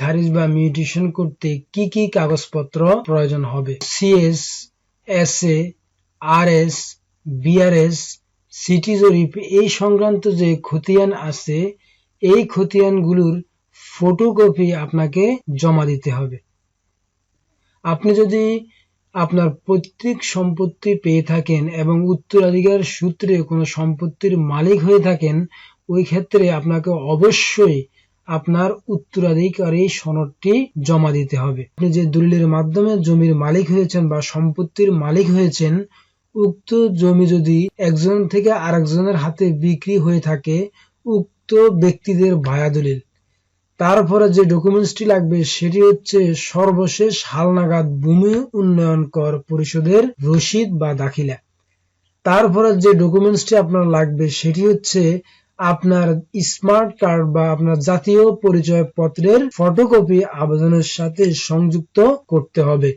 খারিজ বা মিউটেশন করতে কি কি কাগজপত্র প্রয়োজন হবে? CS, SA, RS, BRS, city জরিপ এই সংক্রান্ত যে খতিয়ান আছে এই খতিয়ানগুলোর ফটোকপি আপনাকে জমা দিতে হবে। আপনি যদি আপনার পৈতৃক সম্পত্তি পেয়ে থাকেন এবং উত্তরাধিকার সূত্রে কোনো সম্পত্তির মালিক হয়ে থাকেন, ওই ক্ষেত্রে আপনাকে অবশ্যই আপনার উত্তরাধিকারী সনদটি জমা দিতে হবে। আপনি যে দলিলের মাধ্যমে জমির মালিক হয়েছেন বা সম্পত্তির মালিক হয়েছেন, উক্ত জমি যদি একজন থেকে আরেকজনের হাতে বিক্রি হয়ে থাকে, উক্ত ব্যক্তিদের ভায়া দলিল। তারপরে যে ডকুমেন্টসটি লাগবে সেটি হচ্ছে সর্বশেষ হালনাগাদ ভূমি উন্নয়ন কর পরিশোধের রসিদ বা দাখিলা। তারপরে যে ডকুমেন্টসটি আপনার লাগবে সেটি হচ্ছে আপনার স্মার্ট কার্ড বা আপনার জাতীয় পরিচয় পত্রের ফটোকপি আবেদনের সাথে সংযুক্ত করতে হবে।